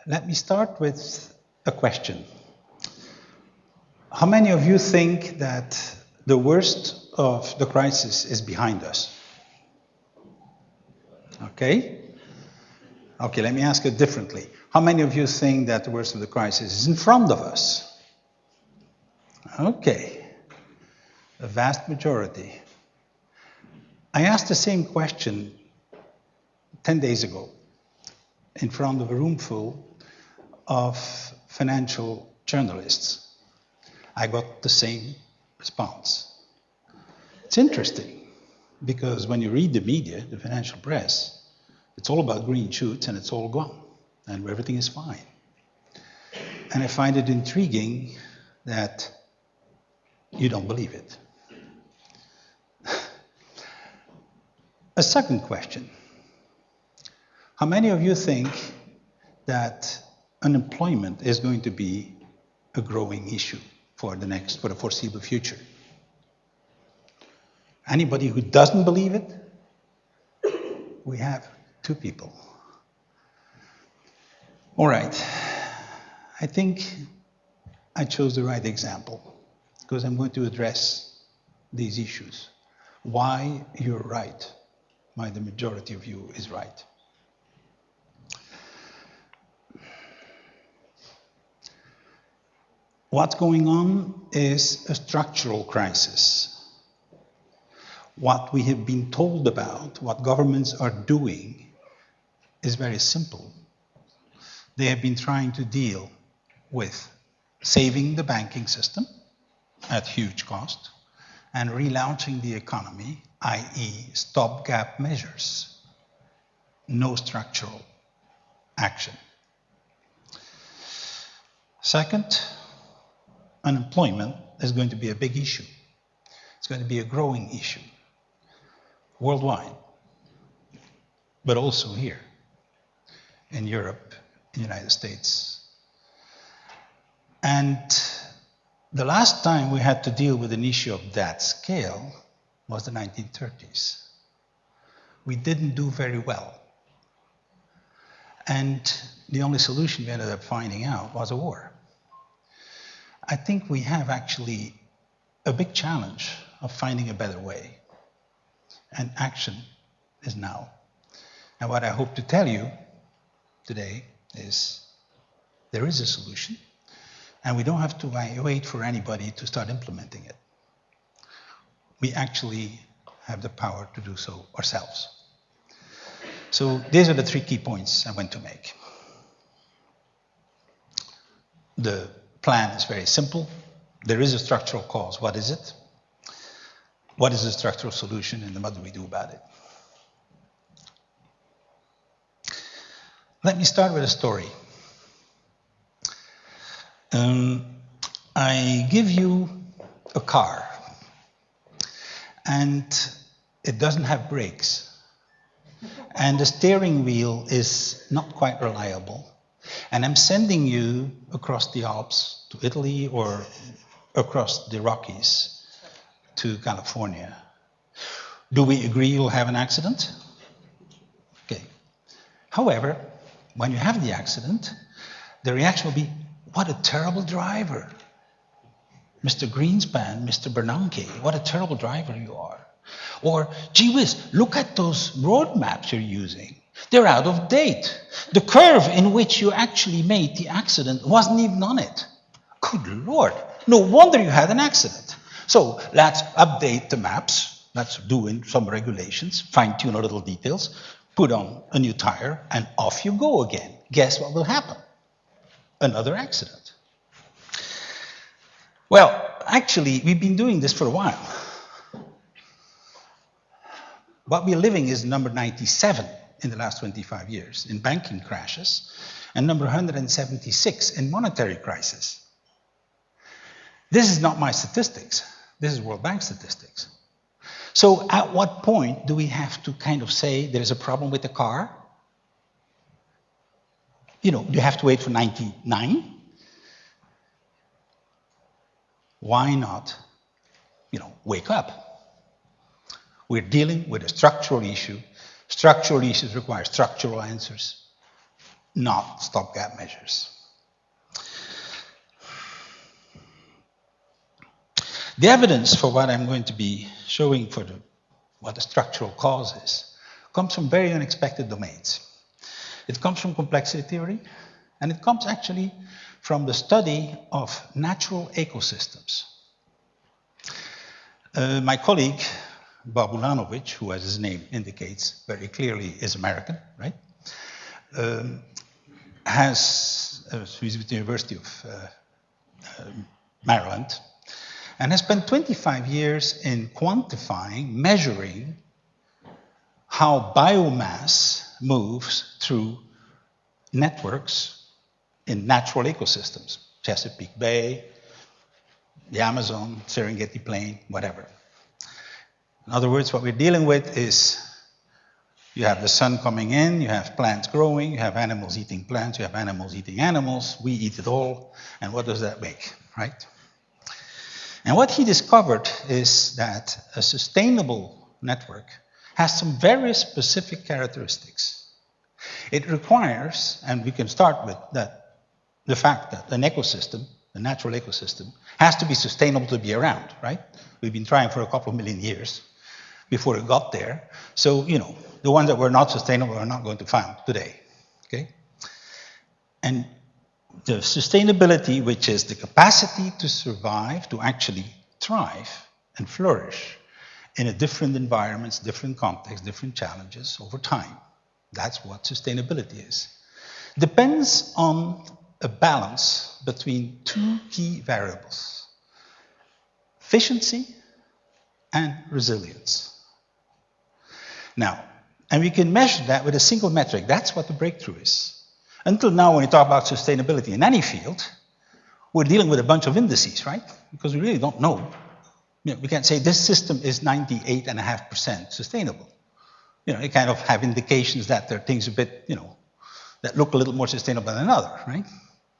Let me start with a question. How many of you think that the worst of the crisis is behind us? Okay, let me ask it differently. How many of you think that the worst of the crisis is in front of us? Okay, a vast majority. I asked the same question 10 days ago in front of a room full of financial journalists. I got the same response. It's interesting because when you read the media, the financial press, it's all about green shoots and it's all gone and everything is fine. And I find it intriguing that you don't believe it. A second question. How many of you think that unemployment is going to be a growing issue for the foreseeable future? Anybody who doesn't believe it? We have two people. All right. I think I chose the right example because I'm going to address these issues. Why you're right, why the majority of you is right. What's going on is a structural crisis. What we have been told about, what governments are doing, is very simple. They have been trying to deal with saving the banking system at huge cost and relaunching the economy, i.e. stopgap measures. No structural action. Second, unemployment is going to be a big issue. It's going to be a growing issue worldwide, but also here in Europe, in the United States. And the last time we had to deal with an issue of that scale was the 1930s. We didn't do very well. And the only solution we ended up finding out was a war. I think we have actually a big challenge of finding a better way. And action is now. And what I hope to tell you today is there is a solution, and we don't have to wait for anybody to start implementing it. We actually have the power to do so ourselves. So these are the 3 key points I want to make. The plan is very simple. There is a structural cause. What is it? What is the structural solution, and what do we do about it? Let me start with a story. I give you a car, and it doesn't have brakes, and the steering wheel is not quite reliable, and I'm sending you across the Alps to Italy or across the Rockies to California. Do we agree you'll have an accident? Okay. However, when you have the accident, the reaction will be, what a terrible driver. Mr. Greenspan, Mr. Bernanke, what a terrible driver you are. Or, gee whiz, look at those road maps you're using. They're out of date. The curve in which you actually made the accident wasn't even on it. Good Lord, no wonder you had an accident. So let's update the maps. Let's do in some regulations, fine-tune a little details, put on a new tire, and off you go again. Guess what will happen? Another accident. Well, actually, we've been doing this for a while. What we're living is number 97 in the last 25 years in banking crashes, and number 176 in monetary crisis. This is not my statistics. This is World Bank statistics. So at what point do we have to kind of say there's a problem with the car? You know, do you have to wait for 99? Why not, wake up? We're dealing with a structural issue. Structural issues require structural answers. not stopgap measures. The evidence for what I'm going to be showing for what the structural cause is comes from very unexpected domains. It comes from complexity theory, and it comes actually from the study of natural ecosystems. My colleague, Babulanovic, who as his name indicates very clearly is American, right? He's with the University of Maryland, and has spent 25 years in quantifying, measuring how biomass moves through networks in natural ecosystems, Chesapeake Bay, the Amazon, Serengeti Plain, whatever. In other words, what we're dealing with is you have the sun coming in, you have plants growing, you have animals eating plants, you have animals eating animals, we eat it all, and what does that make, right? And what he discovered is that a sustainable network has some very specific characteristics. It requires, and we can start with that, the fact that an ecosystem, a natural ecosystem, has to be sustainable to be around, right? We've been trying for a couple of million years before it got there. So, the ones that were not sustainable are not going to found today, okay? And the sustainability, which is the capacity to survive, to actually thrive and flourish in a different environments, different contexts, different challenges over time. That's what sustainability is. Depends on a balance between two key variables: efficiency and resilience. Now, and we can measure that with a single metric. That's what the breakthrough is. Until now, when we talk about sustainability in any field, we're dealing with a bunch of indices, right? Because we really don't know. We can't say this system is 98.5% sustainable. You kind of have indications that there are things a bit, that look a little more sustainable than another, right?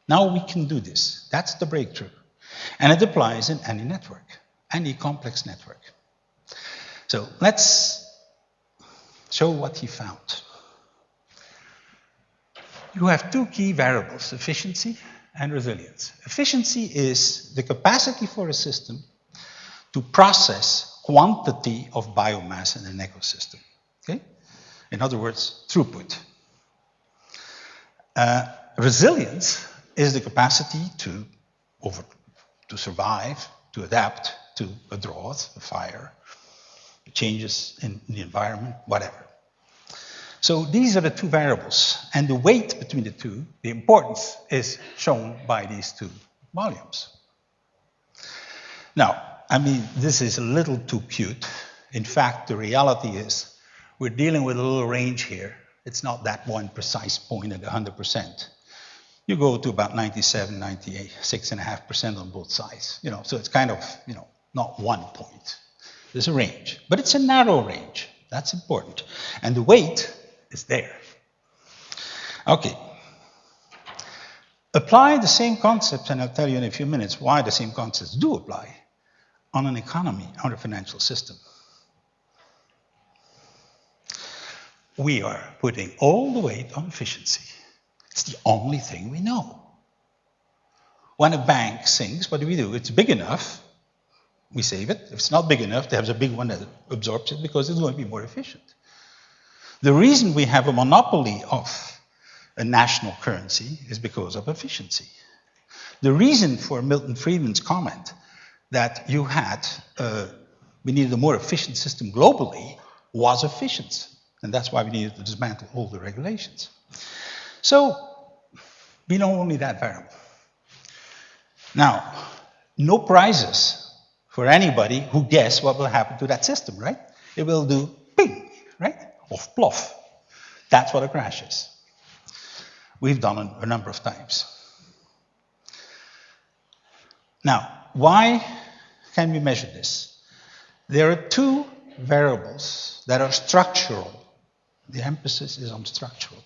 Now we can do this. That's the breakthrough. And it applies in any network, any complex network. So let's show what he found. You have two key variables, efficiency and resilience. Efficiency is the capacity for a system to process quantity of biomass in an ecosystem. Okay? In other words, throughput. Resilience is the capacity to survive, to adapt to a drought, a fire, changes in the environment, whatever. So these are the two variables, and the weight between the two, the importance, is shown by these two volumes. Now, this is a little too cute. In fact, the reality is we're dealing with a little range here. It's not that one precise point at 100%. You go to about 97, 98, 6.5% on both sides. So it's kind of, not one point. There's a range, but it's a narrow range. That's important. And the weight is there. Okay. Apply the same concepts, and I'll tell you in a few minutes why the same concepts do apply on an economy, on a financial system. We are putting all the weight on efficiency. It's the only thing we know. When a bank sinks, what do? It's big enough, we save it. If it's not big enough, there's a big one that absorbs it because it's going to be more efficient. The reason we have a monopoly of a national currency is because of efficiency. The reason for Milton Friedman's comment that we needed a more efficient system globally was efficiency. And that's why we needed to dismantle all the regulations. So we know only that variable. Now, no prizes for anybody who guess what will happen to that system, right? It will do ping, right? Or plof. That's what a crash is. We've done it a number of times. Now, why can we measure this? There are two variables that are structural. The emphasis is on structural,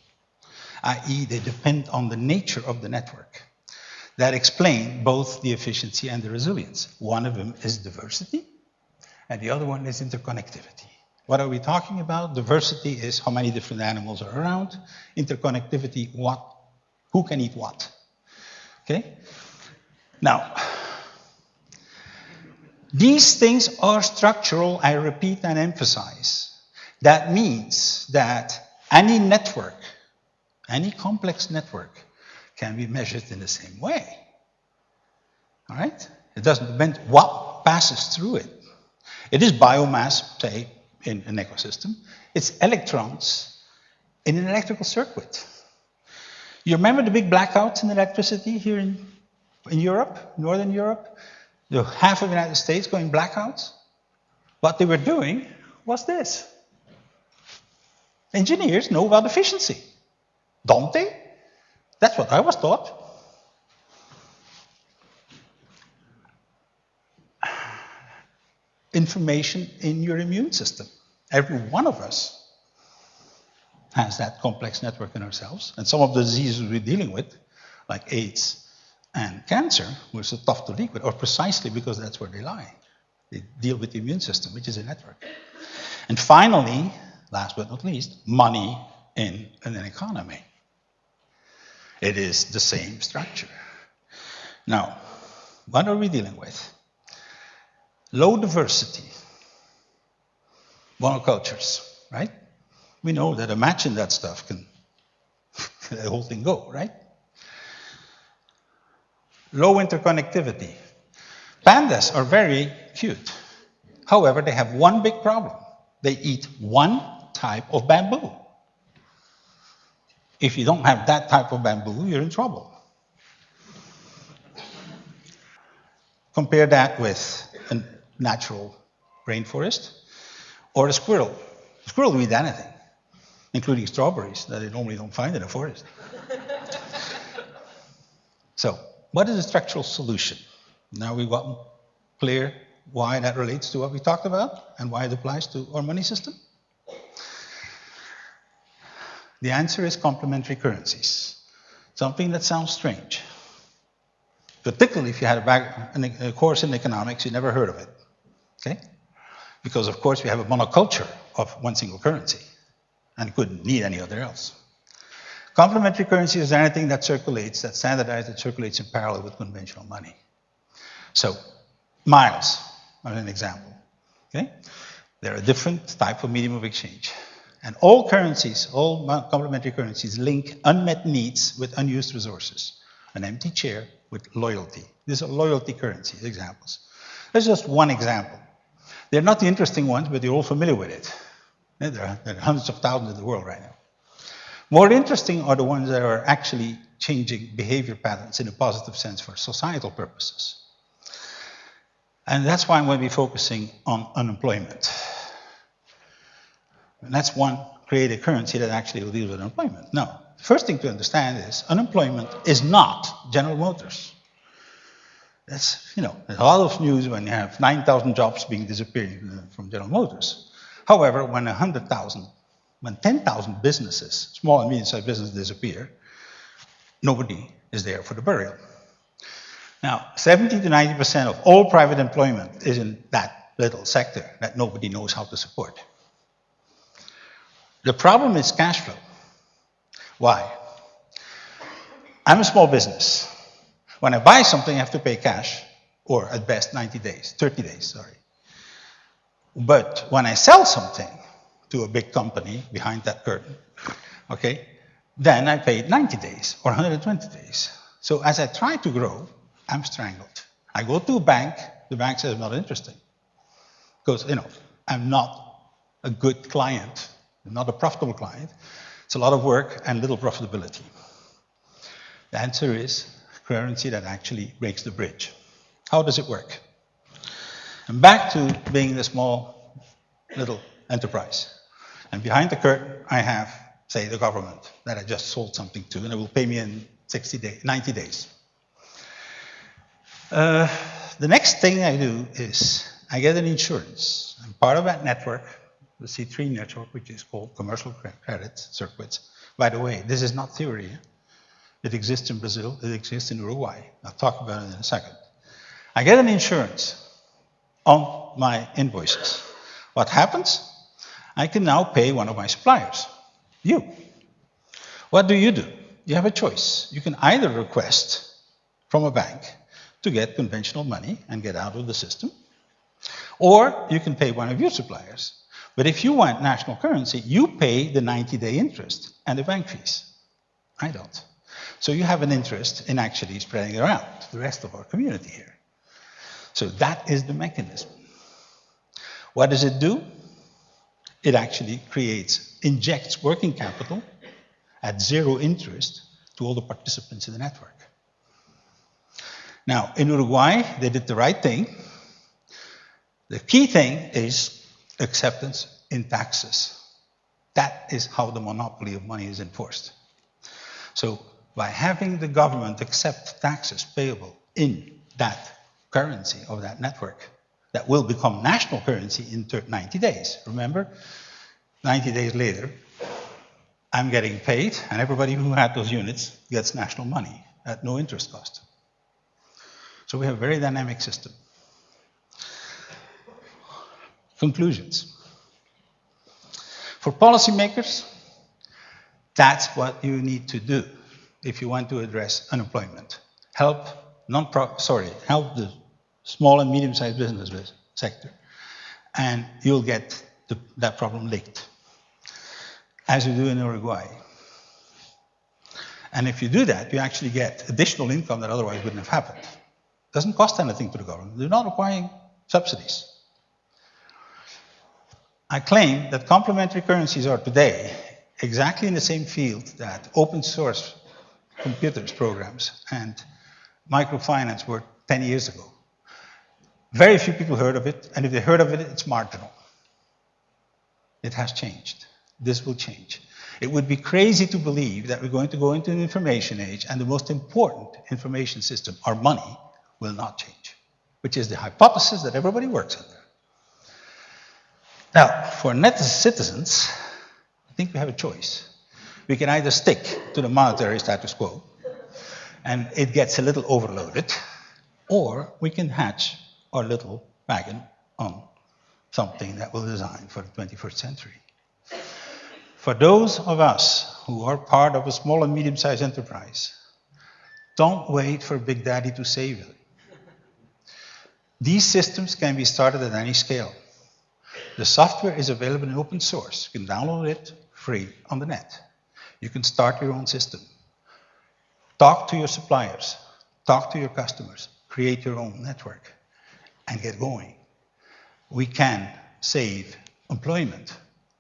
i.e. they depend on the nature of the network, that explain both the efficiency and the resilience. One of them is diversity, and the other one is interconnectivity. What are we talking about? Diversity is how many different animals are around. Interconnectivity, who can eat what. Okay? Now, these things are structural, I repeat and emphasize. That means that any network, any complex network, can be measured in the same way. All right? It doesn't depend what passes through it. It is biomass, say, in an ecosystem. It's electrons in an electrical circuit. You remember the big blackouts in electricity here in Europe, Northern Europe? The half of the United States going blackouts? What they were doing was this. Engineers know about efficiency. Don't they? That's what I was taught. Information in your immune system. Every one of us has that complex network in ourselves. And some of the diseases we're dealing with, like AIDS and cancer, which are tough to deal with, or precisely because that's where they lie. They deal with the immune system, which is a network. And finally, last but not least, money in an economy. It is the same structure. Now, what are we dealing with? Low diversity, monocultures, right? We know that a match in that stuff can the whole thing go, right? Low interconnectivity. Pandas are very cute. However, they have one big problem. They eat one type of bamboo. If you don't have that type of bamboo, you're in trouble. Compare that with a natural rainforest or a squirrel. A squirrel will eat anything, including strawberries that they normally don't find in a forest. So, what is the structural solution? Now we've gotten clear why that relates to what we talked about and why it applies to our money system. The answer is complementary currencies. Something that sounds strange. Particularly if you had a course in economics, you never heard of it. Okay? Because of course we have a monoculture of one single currency and couldn't need any other else. Complementary currency is anything that circulates, that's standardized, that circulates in parallel with conventional money. So, miles are an example. Okay? They're a different type of medium of exchange. And all currencies, all complementary currencies, link unmet needs with unused resources. An empty chair with loyalty. These are loyalty currency examples. There's just one example. They're not the interesting ones, but you're all familiar with it. There are hundreds of thousands in the world right now. More interesting are the ones that are actually changing behavior patterns in a positive sense for societal purposes. And that's why I'm going to be focusing on unemployment. And that's one, create a currency that actually will deal with unemployment. Now, the first thing to understand is unemployment is not General Motors. That's, there's a lot of news when you have 9,000 jobs being disappearing from General Motors. However, when 10,000 businesses, small and medium-sized businesses disappear, nobody is there for the burial. Now, 70 to 90% of all private employment is in that little sector that nobody knows how to support. The problem is cash flow. Why? I'm a small business. When I buy something, I have to pay cash, or at best 30 days, sorry. But when I sell something to a big company behind that curtain, okay, then I pay 90 days or 120 days. So as I try to grow, I'm strangled. I go to a bank, the bank says I'm not interested. Because, I'm not a good client, I'm not a profitable client. It's a lot of work and little profitability. The answer is currency that actually breaks the bridge. How does it work? I'm back to being the small little enterprise. And behind the curtain, I have, say, the government that I just sold something to, and it will pay me in 90 days. The next thing I do is I get an insurance. I'm part of that network, the C3 network, which is called commercial credit circuits. By the way, this is not theory. It exists in Brazil, it exists in Uruguay. I'll talk about it in a second. I get an insurance on my invoices. What happens? I can now pay one of my suppliers, you. What do? You have a choice. You can either request from a bank to get conventional money and get out of the system, or you can pay one of your suppliers. But if you want national currency, you pay the 90-day interest and the bank fees. I don't. So you have an interest in actually spreading it around to the rest of our community here. So that is the mechanism. What does it do? It actually injects working capital at zero interest to all the participants in the network. Now, in Uruguay, they did the right thing. The key thing is acceptance in taxes. That is how the monopoly of money is enforced. So by having the government accept taxes payable in that currency of that network, that will become national currency in 90 days. Remember, 90 days later, I'm getting paid, and everybody who had those units gets national money at no interest cost. So we have a very dynamic system. Conclusions. For policymakers, that's what you need to do if you want to address unemployment. Help the small and medium-sized business sector, and you'll get that problem licked, as you do in Uruguay. And if you do that, you actually get additional income that otherwise wouldn't have happened. It doesn't cost anything to the government. They're not requiring subsidies. I claim that complementary currencies are today exactly in the same field that open source computers programs and microfinance were 10 years ago. Very few people heard of it, and if they heard of it, it's marginal. It has changed. This will change. It would be crazy to believe that we're going to go into an information age and the most important information system, our money, will not change, which is the hypothesis that everybody works under. Now, for net citizens, I think we have a choice. We can either stick to the monetary status quo, and it gets a little overloaded, or we can hatch our little wagon on something that will design for the 21st century. For those of us who are part of a small and medium-sized enterprise, don't wait for Big Daddy to save you. These systems can be started at any scale. The software is available in open source. You can download it free on the net. You can start your own system. Talk to your suppliers. Talk to your customers. Create your own network and get going. We can save employment.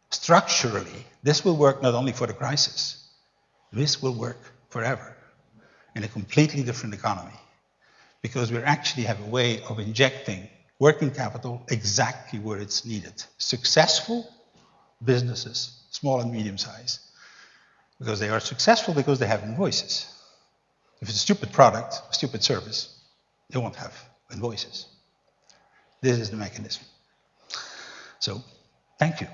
Structurally, this will work not only for the crisis, this will work forever in a completely different economy, because we actually have a way of injecting working capital exactly where it's needed. Successful businesses, small and medium size, because they are successful because they have invoices. If it's a stupid product, a stupid service, they won't have invoices. This is the mechanism. So, thank you.